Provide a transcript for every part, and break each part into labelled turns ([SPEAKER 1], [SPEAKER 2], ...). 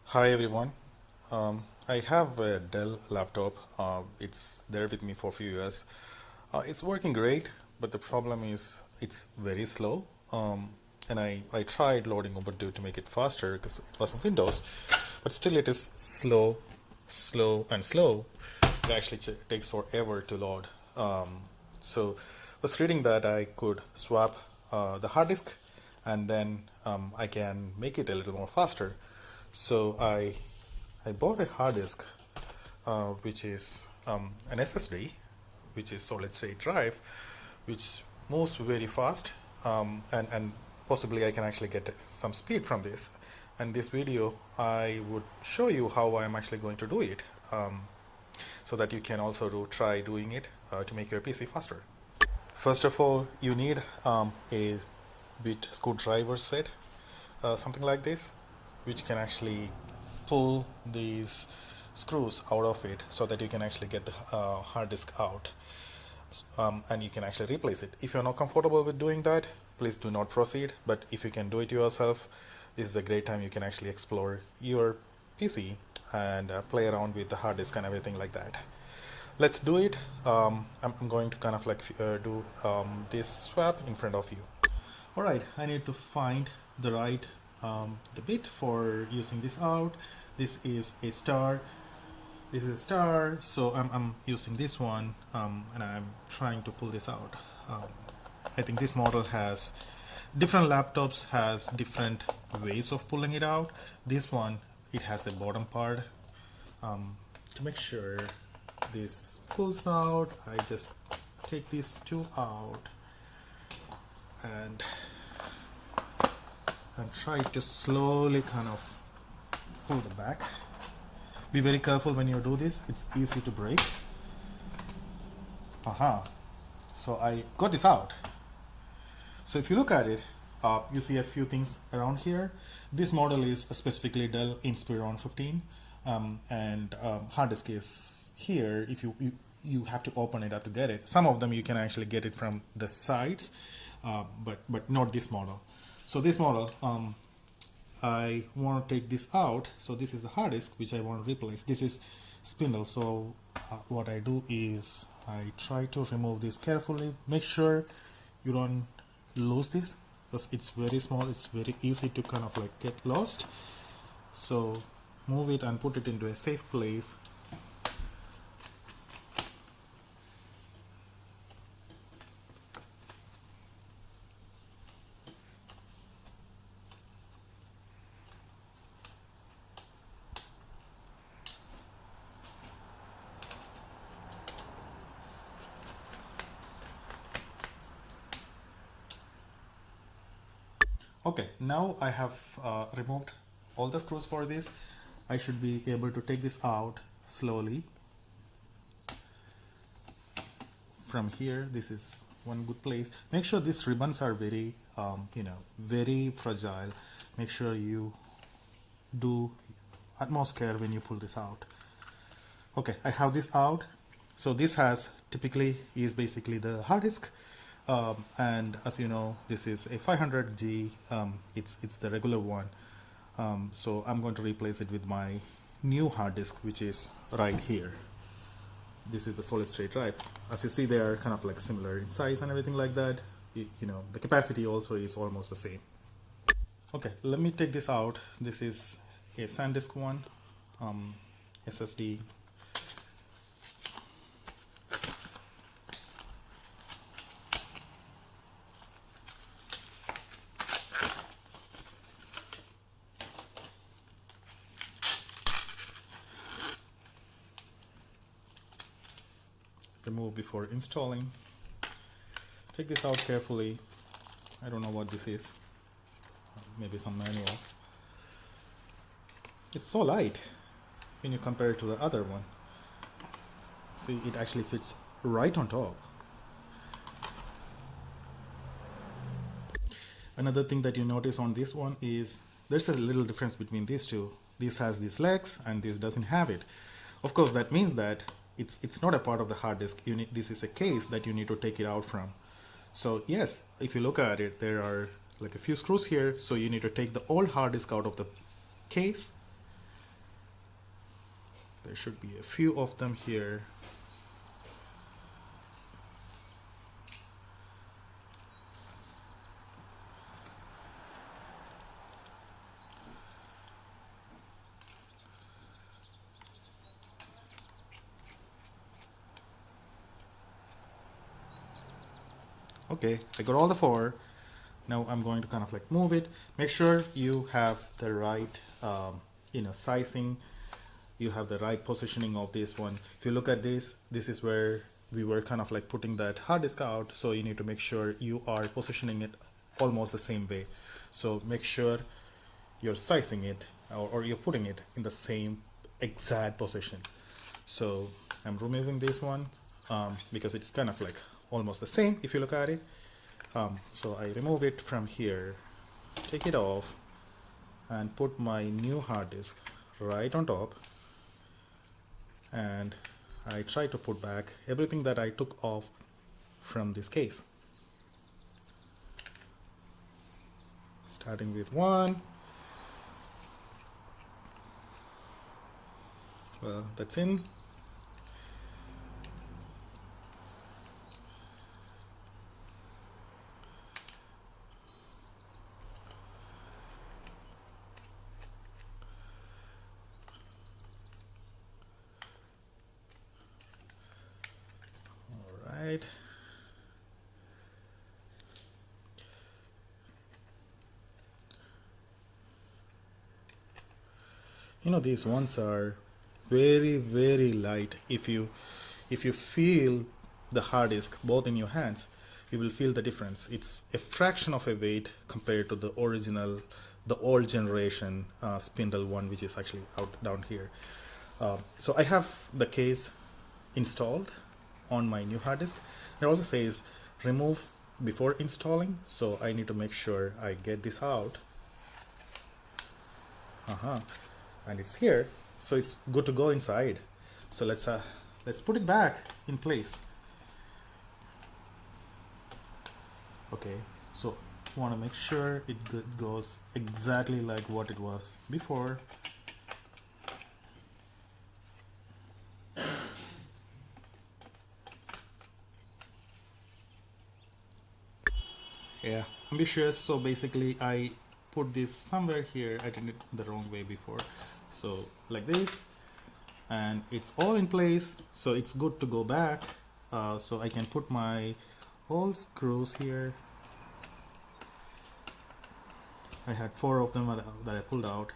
[SPEAKER 1] Hi everyone. I have a Dell laptop. It's there with me for a few years. It's working great, but the problem is it's very slow. And I tried loading Ubuntu to make it faster because it was in Windows, but still it is slow, slow, and slow. It actually takes forever to load. So I was reading that I could swap the hard disk and then I can make it a little more faster. So I bought a hard disk, which is an SSD, which is solid state drive, which moves very fast, and possibly I can actually get some speed from this. And this video, I would show you how I'm actually going to do it, so that you can also try doing it to make your PC faster. First of all, you need a bit screwdriver set, something like this, which can actually pull these screws out of it so that you can actually get the hard disk out, and you can actually replace it. If you're not comfortable with doing that, please do not proceed. But if you can do it yourself, this is a great time. You can actually explore your PC and play around with the hard disk and everything like that. Let's do it. I'm going to kind of like do this swap in front of you. All right, I need to find the right the bit for using this out. This is a star. This is a star, so I'm using this one, and I'm trying to pull this out. I think this model has different laptops has different ways of pulling it out. This one, it has a bottom part. To make sure this pulls out, I just take these two out and I'm trying to slowly kind of pull the back. Be very careful when you do this, it's easy to break. So I got this out. So if you look at it, you see a few things around here. This model is specifically Dell Inspiron 15, and hard disk is here. If you have to open it up to get it. Some of them you can actually get it from the sides, but not this model. So this model, I want to take this out. So this is the hard disk which I want to replace. This is spindle. So what I do is I try to remove this carefully. Make sure you don't lose this because it's very small. It's very easy to kind of like get lost. So move it and put it into a safe place. Okay, now I have removed all the screws for this. I should be able to take this out slowly. From here, this is one good place. Make sure these ribbons are very, very fragile. Make sure you do utmost care when you pull this out. Okay, I have this out. So this has typically is basically the hard disk. And as you know, this is a 500G. It's the regular one. So I'm going to replace it with my new hard disk, which is right here. This is the solid state drive. As you see, they are kind of like similar in size and everything like that. The capacity also is almost the same. Okay, let me take this out. This is a SanDisk one, SSD. Remove before installing. Take this out carefully. I don't know what this is. Maybe some manual. It's so light when you compare it to the other one. See, it actually fits right on top. Another thing that you notice on this one is there's a little difference between these two. This has these legs and this doesn't have it. Of course, that means that it's not a part of the hard disk. This is a case that you need to take it out from. So yes, if you look at it, there are like a few screws here. So you need to take the old hard disk out of the case There should be a few of them here. Okay, I got all the 4. Now I'm going to kind of like move it. Make sure you have the right sizing. You have the right positioning of this one. If you look at this, this is where we were kind of like putting that hard disk out. So you need to make sure you are positioning it almost the same way. So make sure you're sizing it or you're putting it in the same exact position. So I'm removing this one because it's kind of like almost the same if you look at it. So I remove it from here, take it off, and put my new hard disk right on top. And I try to put back everything that I took off from this case. Starting with 1. Well, that's in. Right. These ones are very, very light. If you feel the hard disk both in your hands, you will feel the difference. It's a fraction of a weight compared to the original, the old generation spindle one, which is actually out down here. So I have the case installed on my new hard disk. It also says remove before installing, so I need to make sure I get this out. And it's here, so it's good to go inside. So let's put it back in place. Okay, so I want to make sure it goes exactly like what it was before. Yeah, ambitious. So basically I put this somewhere here. I did it the wrong way before. So like this, and it's all in place. So it's good to go back. So I can put my old screws here. I had 4 of them that I pulled out.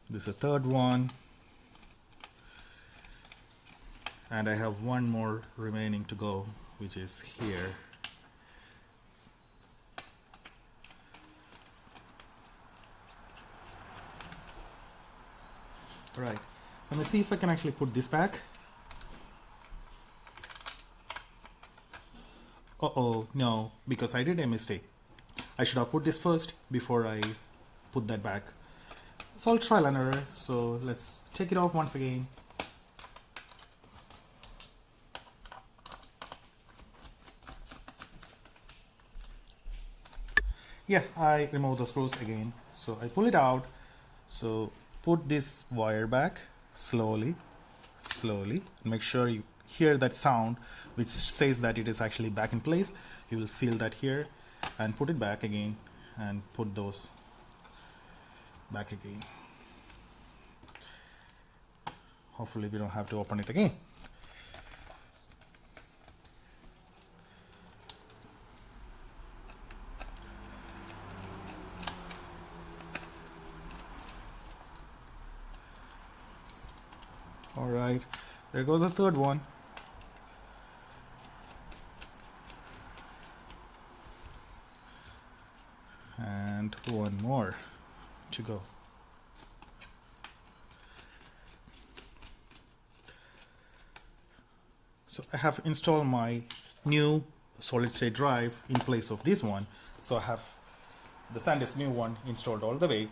[SPEAKER 1] This is the third one, and I have one more remaining to go, which is here. All right, let me see if I can actually put this back. Uh-oh, no, because I did a mistake. I should have put this first before I put that back. It's all trial and error, so let's take it off once again. Yeah, I remove the screws again. So I pull it out. So put this wire back slowly. Make sure you hear that sound which says that it is actually back in place. You will feel that here, and put it back again and put those back again. Hopefully we don't have to open it again. All right, there goes the third one. And one more to go. So I have installed my new solid state drive in place of this one. So I have the SanDisk new one installed all the way.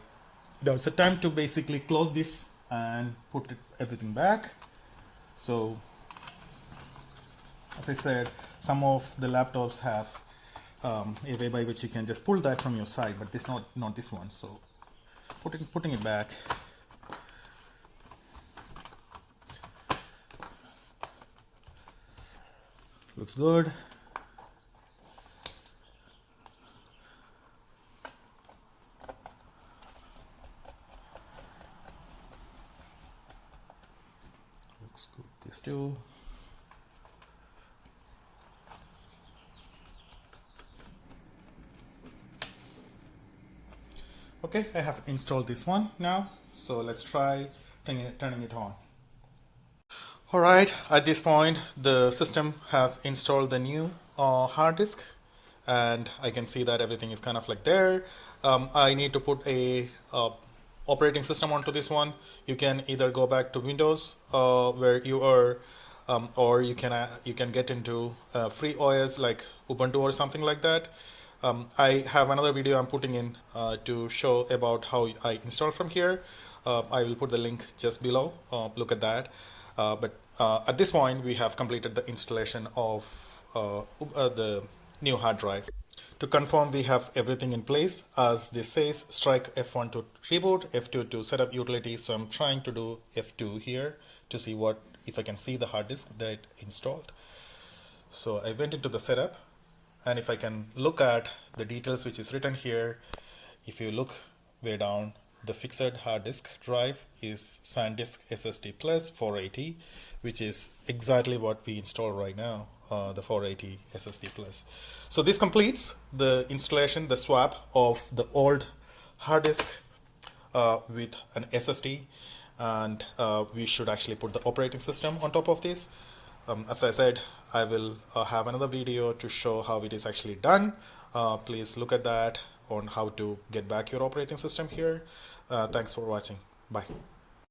[SPEAKER 1] Now it's a time to basically close this and put everything back. So As I said, some of the laptops have a way by which you can just pull that from your side, but this not this one. So putting it back. Looks good. Looks good. This too. Okay, I have installed this one now. So let's try turning it on. Alright, at this point the system has installed the new hard disk, and I can see that everything is kind of like there. I need to put a operating system onto this one. You can either go back to Windows where you are, or you can get into free OS like Ubuntu or something like that. I have another video I'm putting in to show about how I install from here. I will put the link just below. Look at that. But at this point, we have completed the installation of the new hard drive. To confirm, we have everything in place. As this says, strike F1 to reboot, F2 to set up utilities. So I'm trying to do F2 here to see if I can see the hard disk that installed. So I went into the setup, and if I can look at the details which is written here, if you look way down, the fixed hard disk drive is SanDisk SSD Plus 480, which is exactly what we install right now, the 480 SSD Plus. So this completes the installation, the swap of the old hard disk with an SSD, and we should actually put the operating system on top of this. As I said, I will have another video to show how it is actually done. Please look at that on how to get back your operating system here. Thanks for watching. Bye.